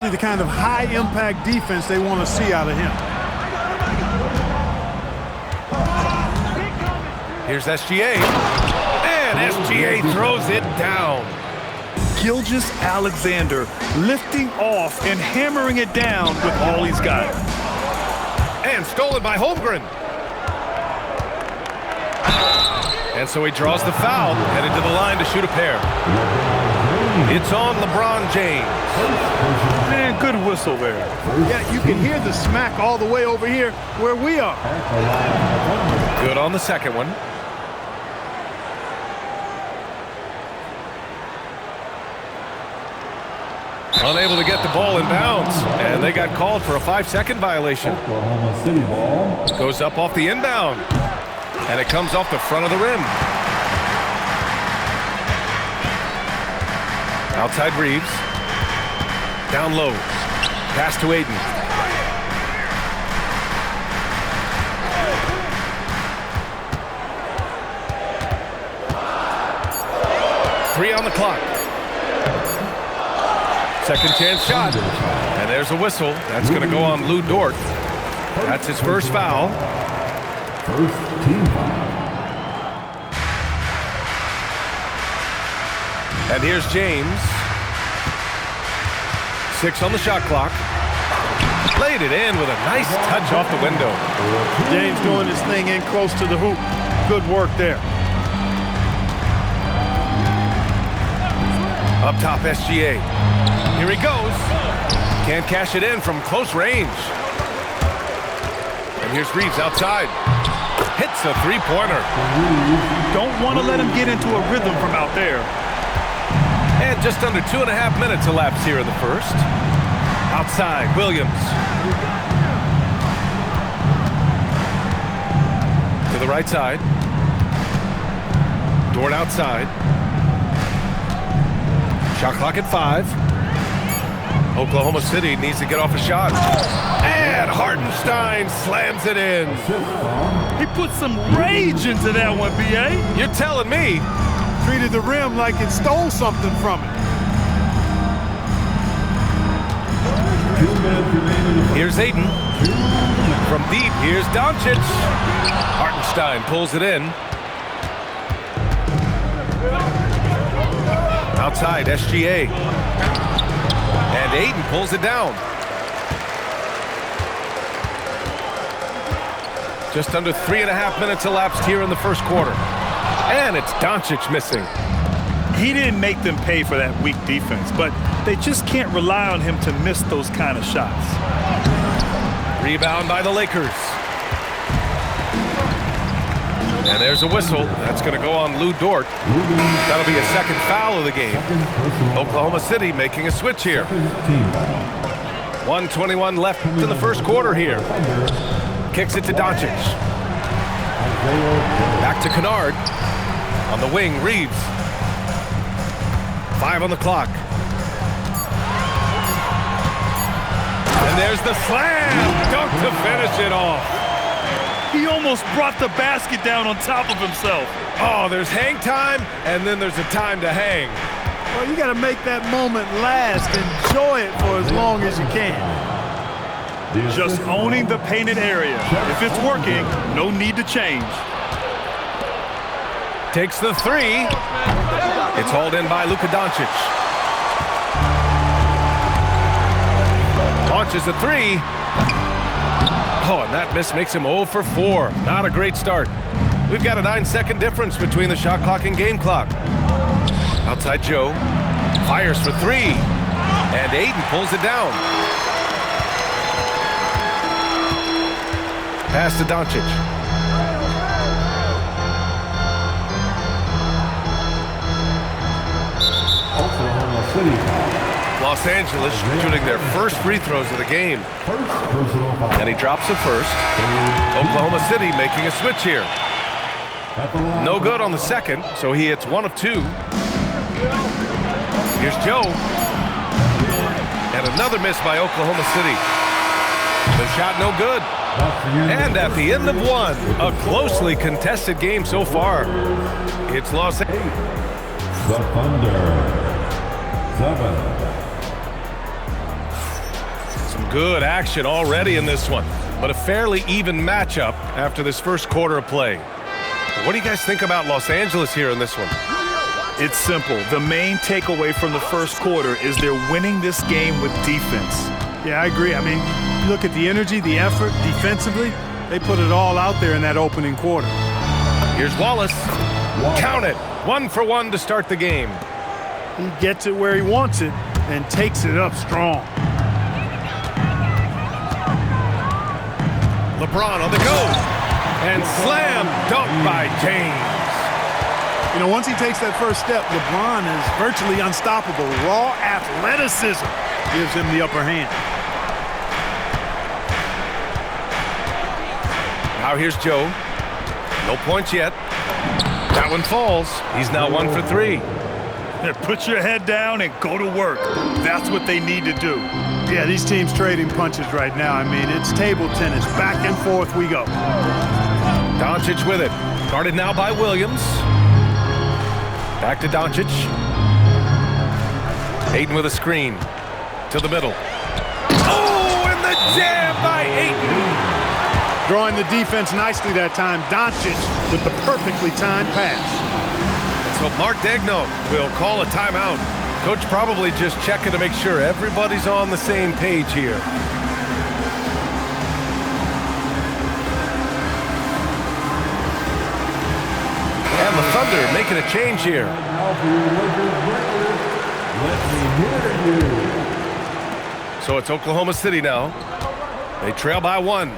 The kind of high-impact defense they want to see out of him. Here's SGA. And SGA throws it down. Gilgeous-Alexander lifting off and hammering it down with all he's got. And stolen by Holmgren. And so he draws the foul, headed to the line to shoot a pair. It's on LeBron James. Man, good whistle there. Yeah, you can hear the smack all the way over here where we are. Good on the second one. Unable to get the ball in bounds, and they got called for a 5-second violation. Oklahoma City ball. Goes up off the inbound, and it comes off the front of the rim. Outside Reeves. Down low. Pass to Ayton. Three on the clock. Second chance shot. And there's a whistle. That's going to go on Lou Dort. That's his first foul. First team foul. And here's James. 6 on the shot clock. Laid it in with a nice touch off the window. James doing his thing in close to the hoop. Good work there. Up top, SGA. Here he goes. Can't cash it in from close range. And here's Reeves outside. Hits a three-pointer. Don't want to let him get into a rhythm from out there. And just under 2.5 minutes elapsed here in the first. Outside, Williams. To the right side. Dort outside. Shot clock at 5. Oklahoma City needs to get off a shot. And Hartenstein slams it in. He put some rage into that one, B.A. You're telling me. Treated the rim like it stole something from it. 2 minutes remaining. Here's Ayton. From deep, here's Doncic. Hartenstein pulls it in. Outside, SGA. And Ayton pulls it down. Just under 3.5 minutes elapsed here in the first quarter. And it's Doncic missing. He didn't make them pay for that weak defense, but they just can't rely on him to miss those kind of shots. Rebound by the Lakers. And there's a whistle. That's going to go on Lou Dort. That'll be a second foul of the game. Oklahoma City making a switch here. 1:21 left in the first quarter here. Kicks it to Doncic. Back to Kennard. On the wing, Reeves. 5 on the clock. And there's the slam. Dunk to finish it off. He almost brought the basket down on top of himself. Oh, there's hang time, and then there's a time to hang. Well, you got to make that moment last. Enjoy it for as long as you can. Just owning the painted area. If it's working, no need to change. Takes the 3. It's hauled in by Luka Doncic. Launches a 3. Oh, and that miss makes him 0 for 4. Not a great start. We've got a 9-second difference between the shot clock and game clock. Outside Joe. Fires for 3. And Ayton pulls it down. Pass to Doncic. Oklahoma City foul. Los Angeles shooting their first free throws of the game. First personal foul. And he drops the first. Oklahoma City making a switch here. At the line. No good on the second, so he hits 1 of 2. Here's Joe. And another miss by Oklahoma City. The shot no good. And at the end of 1, a closely contested game so far. It's Los Angeles. The Thunder. 7. Some good action already in this one, but a fairly even matchup after this first quarter of play. What do you guys think about Los Angeles here in this one? It's simple. The main takeaway from the first quarter is they're winning this game with defense. Yeah, I agree. I mean, look at the energy, the effort defensively. They put it all out there in that opening quarter. Here's Wallace. Count it. 1 for 1 to start the game. He gets it where he wants it and takes it up strong. LeBron on the go. And slam dunk by James. You know, once he takes that first step, LeBron is virtually unstoppable. Raw athleticism gives him the upper hand. Now here's Joe. No points yet. That one falls. He's now 1 for 3. Yeah, put your head down and go to work. That's what they need to do. Yeah, these teams trading punches right now. I mean, it's table tennis. Back and forth we go. Doncic with it. Guarded now by Williams. Back to Doncic. Ayton with a screen. To the middle. Oh, and the jam by Ayton. Drawing the defense nicely that time. Doncic with the perfectly timed pass. So Mark Daigneault will call a timeout. Coach probably just checking to make sure everybody's on the same page here. And the Thunder making a change here. So it's Oklahoma City now. They trail by 1.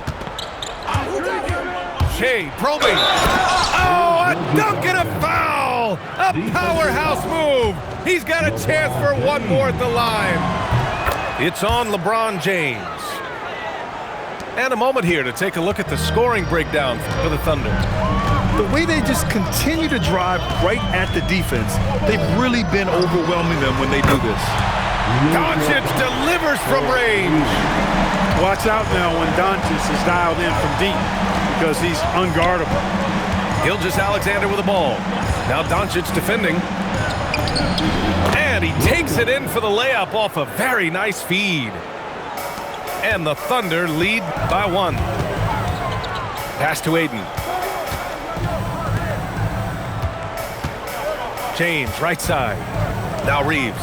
Shea probing. Oh, a dunk and a foul! A powerhouse move. He's got a chance for one more at the line. It's on LeBron James. And a moment here to take a look at the scoring breakdown for the Thunder. The way they just continue to drive right at the defense, they've really been overwhelming them when they do this. Doncic delivers from range. Watch out now when Doncic is dialed in from deep because he's unguardable. Gilgeous-Alexander with the ball. Now Doncic defending. And he takes it in for the layup off a very nice feed. And the Thunder lead by 1. Pass to Ayton. James, right side. Now Reeves.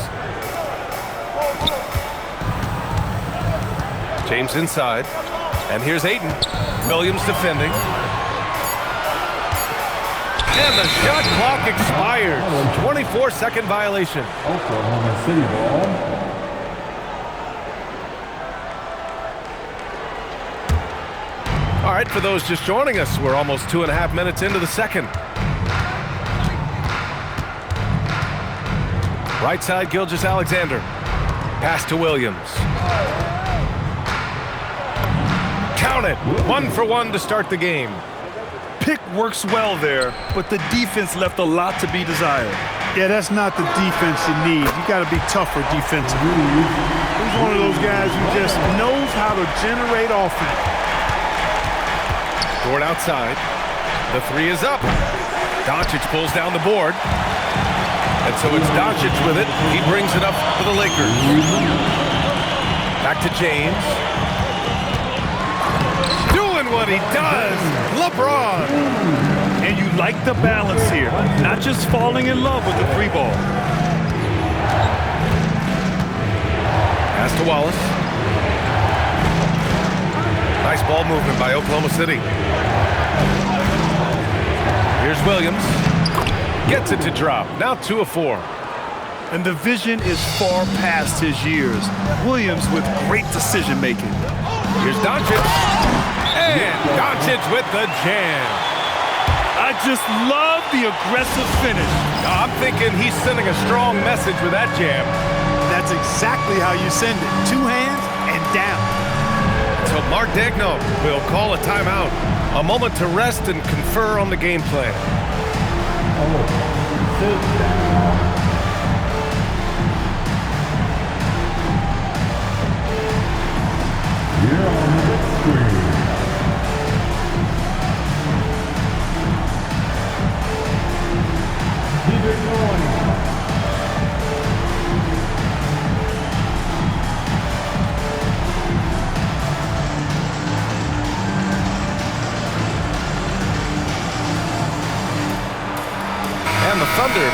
James inside. And here's Ayton. Williams defending. And the shot clock expires. 24-second violation. Oklahoma City ball. All right, for those just joining us, we're almost 2.5 minutes into the second. Right side, Gilgeous-Alexander. Pass to Williams. Count it. 1 for 1 to start the game. Pick works well there, but the defense left a lot to be desired. Yeah, that's not the defense you need. You got to be tougher defensively. He's one of those guys who just knows how to generate offense. Gord outside. The 3 is up. Doncic pulls down the board. And so it's Doncic with it. He brings it up for the Lakers. Back to James. Doing what he does. LeBron. And you like the balance here, not just falling in love with the 3 ball. Pass to Wallace. Nice ball movement by Oklahoma City. Here's Williams. Gets it to drop. Now 2 of 4. And the vision is far past his years. Williams with great decision making. Here's Doncic. And Doncic with the jam. I just love the aggressive finish. I'm thinking he's sending a strong message with that jam. That's exactly how you send it. 2 hands and down. So Mark Daigneault will call a timeout. A moment to rest and confer on the game plan. Here on the screen. Keep it going.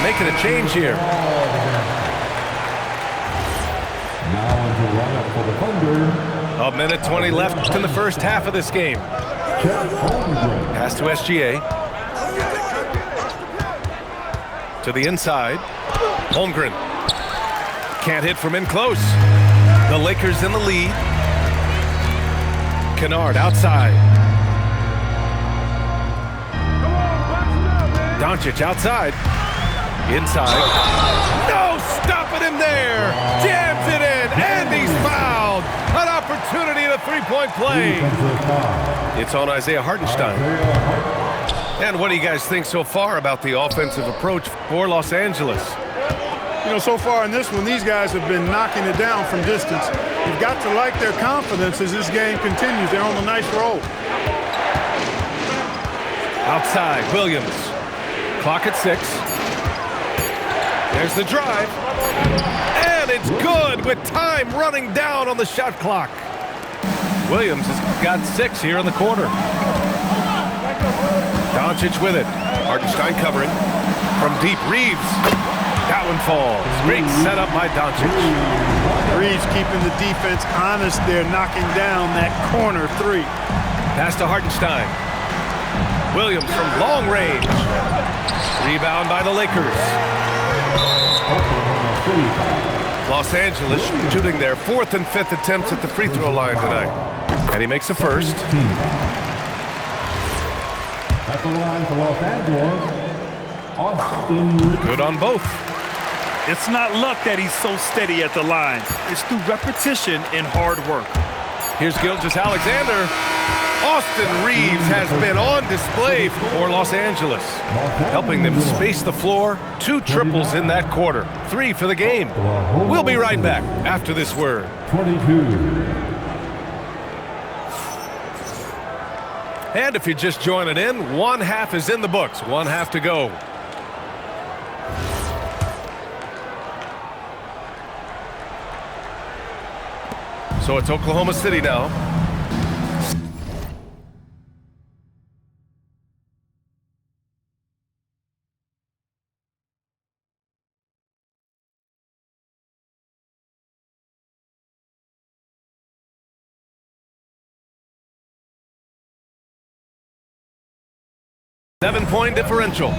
making a change here. Now into lineup for the Thunder. A minute 20 left in the first half of this game. Chet Holmgren. Pass to SGA. To the inside. Holmgren. Can't hit from in close. The Lakers in the lead. Kennard outside. Doncic outside. Inside. No, stopping him there. Jams it in, and he's fouled. An opportunity in a three-point play. It's on Isaiah Hartenstein. And what do you guys think so far about the offensive approach for Los Angeles? You know, so far in this one, these guys have been knocking it down from distance. You've got to like their confidence as this game continues. They're on a nice roll. Outside, Williams. Clock at 6. There's the drive. And it's good with time running down on the shot clock. Williams has got 6 here in the quarter. Doncic with it. Hartenstein covering. From deep, Reeves. That one falls. Great setup by Doncic. Reeves keeping the defense honest there, knocking down that corner 3. Pass to Hartenstein. Williams from long range. Rebound by the Lakers. Los Angeles shooting their 4th and 5th attempts at the free throw line tonight. And he makes the first. At the line for Los Angeles, Austin Reeves. Good on both. It's not luck that he's so steady at the line. It's through repetition and hard work. Here's Gilgeous-Alexander. Austin Reeves has been on display for Los Angeles, helping them space the floor. 2 triples in that quarter. 3 for the game. We'll be right back after this word. 22. And if you're just joining in, 1 half is in the books. 1 half to go. So it's Oklahoma City now. Seven-point differential.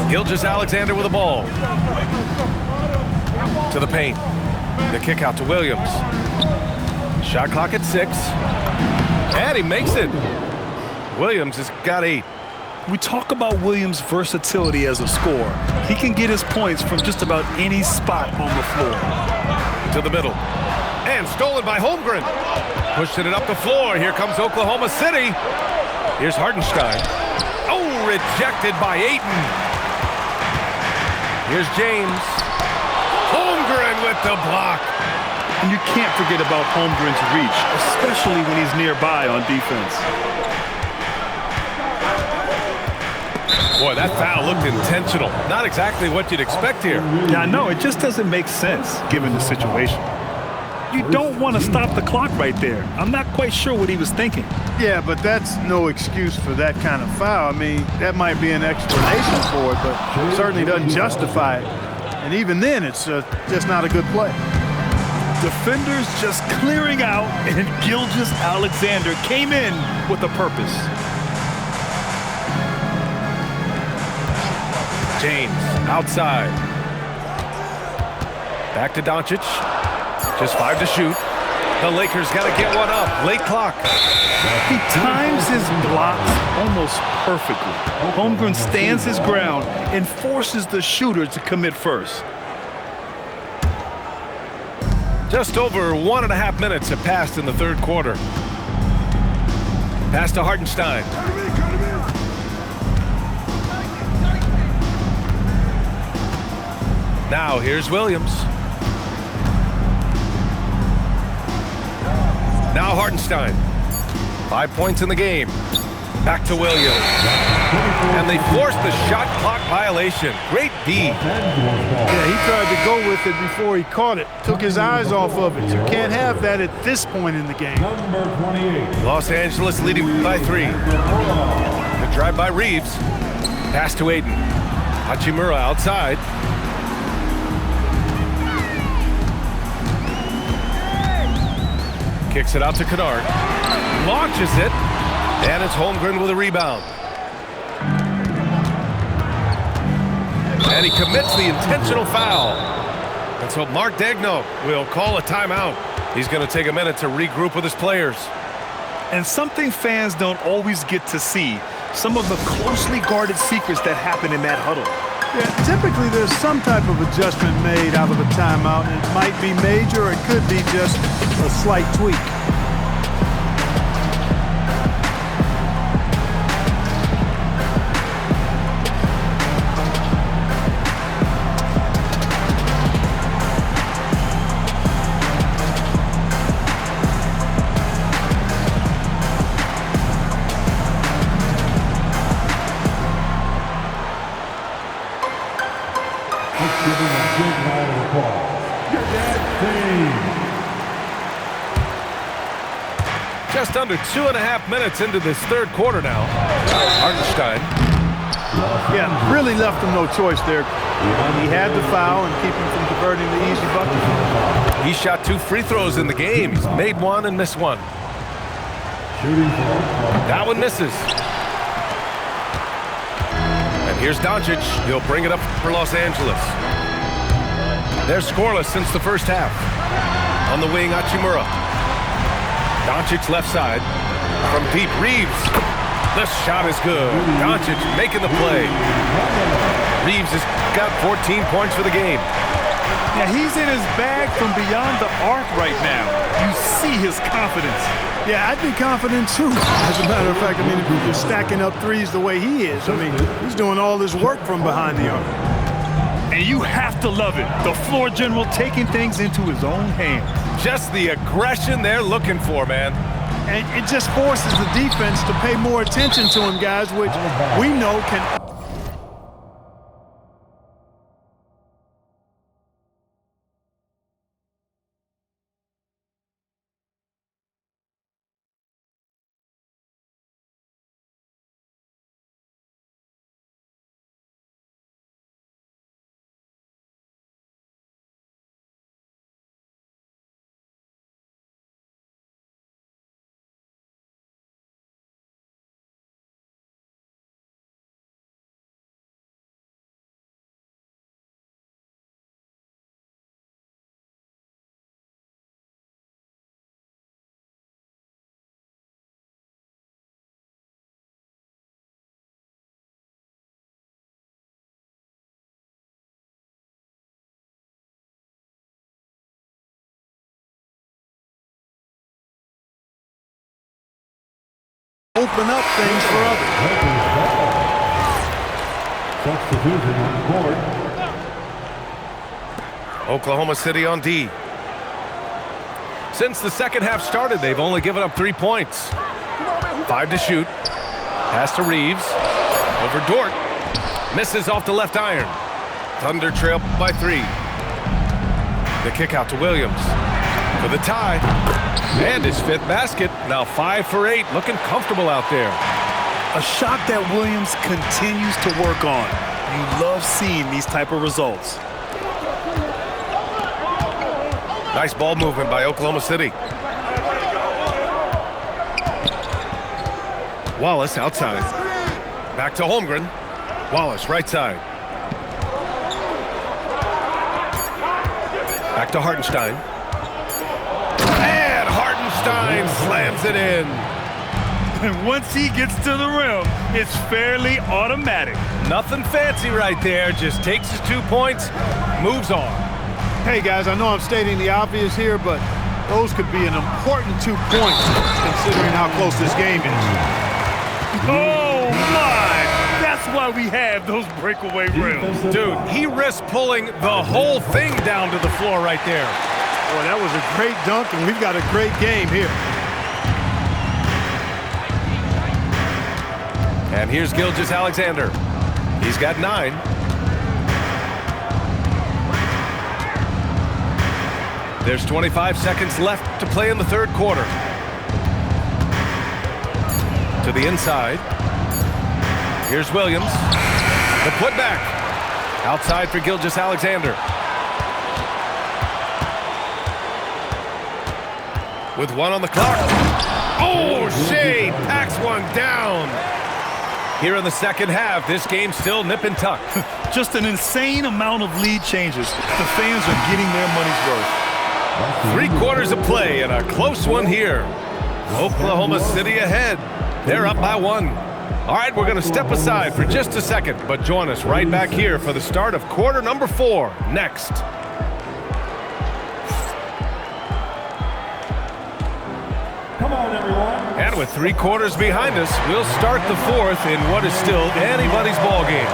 Gilgeous-Alexander with the ball. To the paint. The kick out to Williams. Shot clock at 6. And he makes it. Williams has got 8. We talk about Williams' versatility as a scorer. He can get his points from just about any spot on the floor. To the middle. And stolen by Holmgren. Pushing it up the floor. Here comes Oklahoma City. Here's Hartenstein. Oh, rejected by Ayton. Here's James. Holmgren with the block. And you can't forget about Holmgren's reach, especially when he's nearby on defense. Boy, that foul looked intentional. Not exactly what you'd expect here. Yeah, I know. It just doesn't make sense given the situation. You don't want to stop the clock right there. I'm not quite sure what he was thinking. Yeah, but that's no excuse for that kind of foul. I mean, that might be an explanation for it, but it certainly doesn't justify it. And even then, it's just not a good play. Defenders just clearing out, and Gilgeous-Alexander came in with a purpose. James outside. Back to Doncic. Just 5 to shoot. The Lakers got to get one up. Late clock. He times his blocks almost perfectly. Holmgren stands his ground and forces the shooter to commit first. Just over 1.5 minutes have passed in the third quarter. Pass to Hartenstein. Now here's Williams. Now Hartenstein. 5 points in the game. Back to Williams. And they forced the shot clock violation. Great D. Yeah, he tried to go with it before he caught it. Took his eyes off of it. You can't have that at this point in the game. Number 28. Los Angeles leading by 3. The drive by Reeves. Pass to Aiden. Hachimura outside. Kicks it out to Kennard. Launches it. And it's Holmgren with a rebound. And he commits the intentional foul. And so Mark Daigneault will call a timeout. He's going to take a minute to regroup with his players. And something fans don't always get to see, some of the closely guarded secrets that happen in that huddle. Yeah, typically there's some type of adjustment made out of a timeout. It might be major or it could be just a slight tweak. Just under 2.5 minutes into this third quarter now. Hartenstein. Yeah, really left him no choice there. He had the foul and keep him from converting the easy bucket. He shot 2 free throws in the game. He's made 1 and missed 1. That one misses. And here's Doncic. He'll bring it up for Los Angeles. They're scoreless since the first half. On the wing, Hachimura. Doncic left side. From deep, Reeves. This shot is good. Doncic making the play. Reeves has got 14 points for the game. Yeah, he's in his bag from beyond the arc right now. You see his confidence. Yeah, I'd be confident too. As a matter of fact, I mean, if he's stacking up threes the way he is, I mean, he's doing all this work from behind the arc. And you have to love it. The floor general taking things into his own hands. Just the aggression they're looking for, man. And it just forces the defense to pay more attention to him, guys, which we know can... open up things for others. Substitution on the court. Oklahoma City on D. Since the second half started, they've only given up 3 points. 5 to shoot. Pass to Reeves. Over Dort. Misses off the left iron. Thunder trail by 3. The kick out to Williams. For the tie. And his 5th basket. Now 5 for 8. Looking comfortable out there. A shot that Williams continues to work on. You love seeing these type of results. Nice ball movement by Oklahoma City. Wallace outside. Back to Holmgren. Wallace right side. Back to Hartenstein. And Hartenstein slams it in. And once he gets to the rim, it's fairly automatic. Nothing fancy right there. Just takes his 2 points, moves on. Hey, guys, I know I'm stating the obvious here, but those could be an important 2 points considering how close this game is. Oh, my! That's why we have those breakaway rims. Dude, he risked pulling the whole thing down to the floor right there. Boy, that was a great dunk, and we've got a great game here. And here's Gilgeous-Alexander. He's got 9. There's 25 seconds left to play in the third quarter. To the inside. Here's Williams. The putback. Outside for Gilgeous-Alexander. With 1 on the clock. Oh, Shea packs one down. Here in the second half, this game's still nip and tuck. Just an insane amount of lead changes. The fans are getting their money's worth. 3 quarters of play and a close one here. Oklahoma City ahead. They're up by 1. All right, we're going to step aside for just a second, but join us right back here for the start of quarter number 4 next. Come on, everyone. And with 3 quarters behind us, we'll start the 4th in what is still anybody's ball game.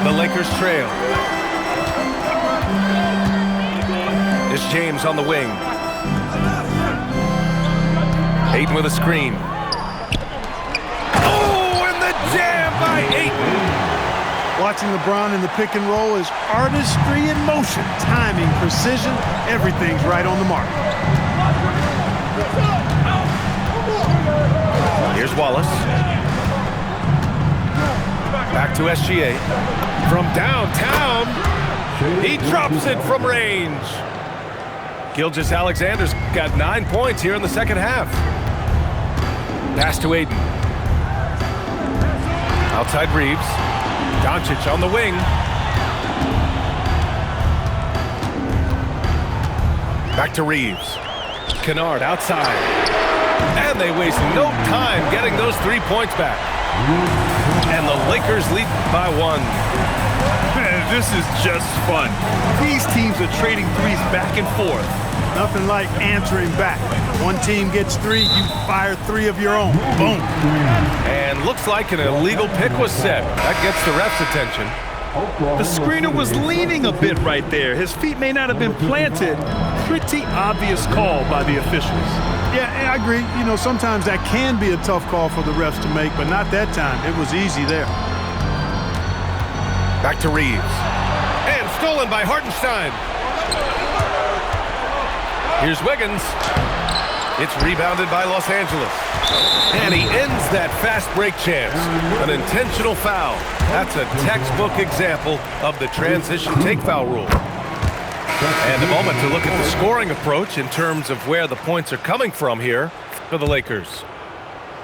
The Lakers trail. It's James on the wing. Ayton with a screen. Oh, and the jam by Ayton. Watching LeBron in the pick and roll is artistry in motion. Timing, precision, everything's right on the mark. Here's Wallace. Back to SGA. From downtown, he drops it from range. Gilgeous-Alexander's got 9 points here in the second half. Pass to Ayton. Outside Reeves. Doncic on the wing. Back to Reeves. Kennard outside. And they waste no time getting those 3 points back. And the Lakers lead by 1. Man, this is just fun. These teams are trading threes back and forth. Nothing like answering back. One team gets 3, you fire 3 of your own. Boom. And looks like an illegal pick was set. That gets the ref's attention. The screener was leaning a bit right there. His feet may not have been planted. Pretty obvious call by the officials. Yeah, I agree. You know, sometimes that can be a tough call for the refs to make, but not that time. It was easy there. Back to Reeves. And stolen by Hartenstein. Here's Wiggins. It's rebounded by Los Angeles. And he ends that fast break chance. An intentional foul. That's a textbook example of the transition take foul rule. And a moment to look at the scoring approach in terms of where the points are coming from here for the Lakers.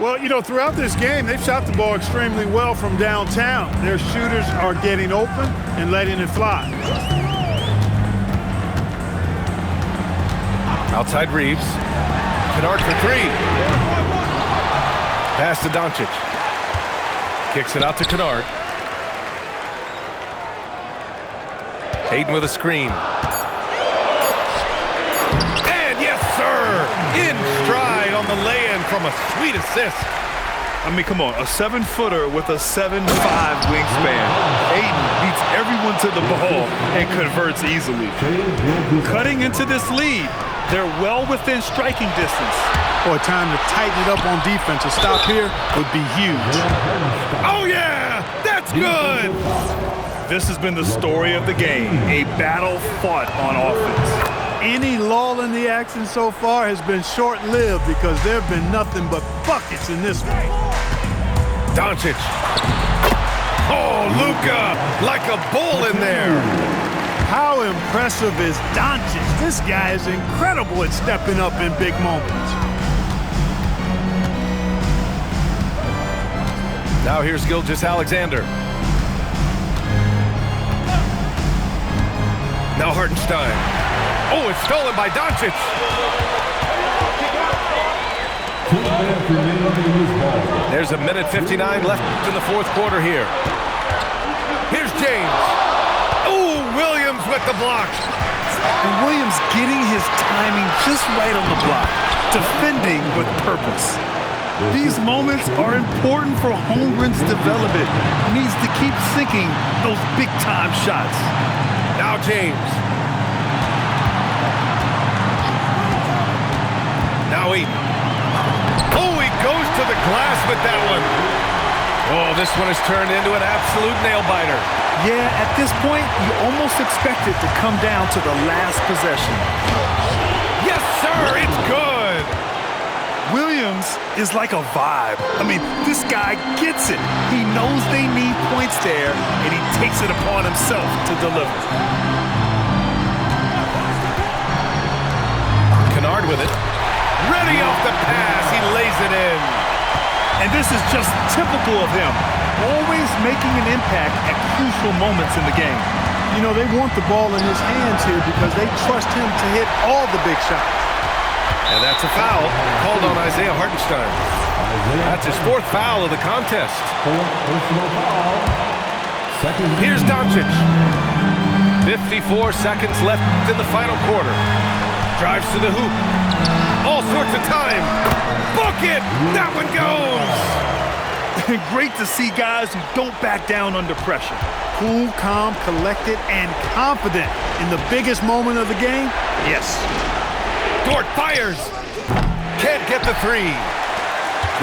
Well, you know, throughout this game, they've shot the ball extremely well from downtown. Their shooters are getting open and letting it fly. Outside Reeves. Kennard for 3. Pass to Doncic. Kicks it out to Kennard. Ayton with a screen. And yes, sir! In stride on the lay-in from a sweet assist. I mean, come on, a 7-footer with a 7'5" wingspan. Ayton beats everyone to the ball and converts easily. Cutting into this lead, they're well within striking distance. Boy, time to tighten it up on defense. A stop here would be huge. Oh, yeah! That's good! This has been the story of the game, a battle fought on offense. Any lull in the action so far has been short-lived because there have been nothing but buckets in this one. Doncic. Oh, Luka, like a bull in there. How impressive is Doncic? This guy is incredible at stepping up in big moments. Now here's Gilgeous-Alexander. Now Hartenstein. Oh, it's stolen by Doncic. 2 minutes remaining in this ball. There's a minute 59 left in the 4th quarter here. Here's James. Oh, Williams with the block. And Williams getting his timing just right on the block, defending with purpose. These moments are important for Holmgren's development. He needs to keep sinking those big-time shots. Now James. Now Ayton. Oh, he goes to the glass with that one. Oh, this one has turned into an absolute nail-biter. Yeah, at this point, you almost expect it to come down to the last possession. Yes, sir, it's good. Williams is like a vibe. I mean, this guy gets it. He knows they need points there, and he takes it upon himself to deliver. Kennard with it. Ready off the pass. He lays it in. And this is just typical of him, always making an impact at crucial moments in the game. You know, they want the ball in his hands here because they trust him to hit all the big shots. And that's a foul called on Isaiah Hartenstein. That's his 4th foul of the contest. Personal foul. Second. Here's Doncic. 54 seconds left in the final quarter. Drives to the hoop. All sorts of time. Bucket! That one goes! Great to see guys who don't back down under pressure. Cool, calm, collected, and confident in the biggest moment of the game. Yes. Dort fires. Can't get the 3.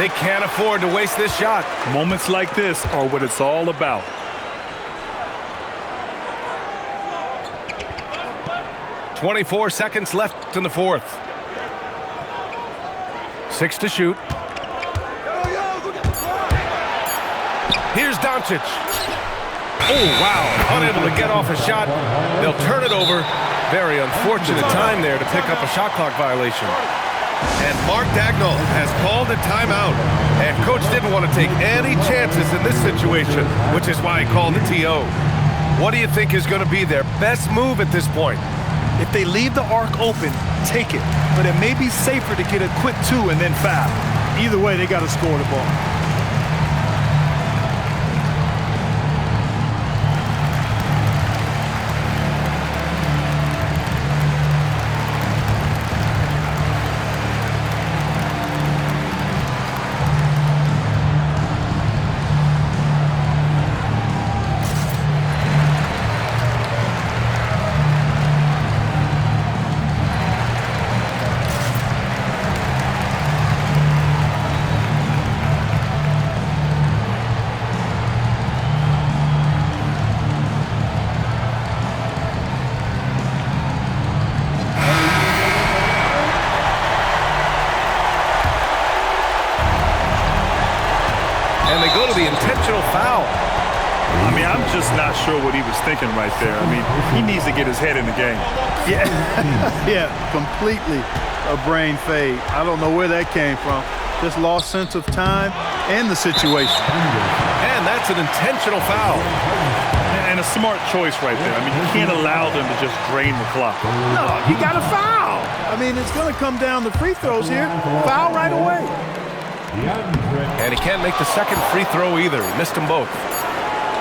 They can't afford to waste this shot. Moments like this are what it's all about. "24 seconds left in the 4th. 6 to shoot. Here's Doncic. Oh, wow. Unable to get off a shot. They'll turn it over. Very unfortunate time there to pick up a shot clock violation. And Mark Dagnall has called a timeout. And coach didn't want to take any chances in this situation, which is why he called the TO. What do you think is going to be their best move at this point? If they leave the arc open, take it. But it may be safer to get a quick 2 and then foul. Either way, they got to score the ball. And they go to the intentional foul. I mean, I'm just not sure what he was thinking right there. I mean, he needs to get his head in the game. Yeah, yeah, completely a brain fade. I don't know where that came from. Just lost sense of time and the situation. And that's an intentional foul. And a smart choice right there. I mean, you can't allow them to just drain the clock. No, you got to foul. I mean, it's going to come down to free throws here. Foul right away. And he can't make the second free throw either. He missed them both.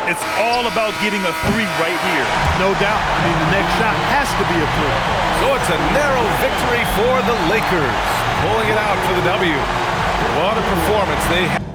It's all about getting a 3 right here. No doubt. I mean, the next shot has to be a 3. So it's a narrow victory for the Lakers. Pulling it out for the W. What a performance they had.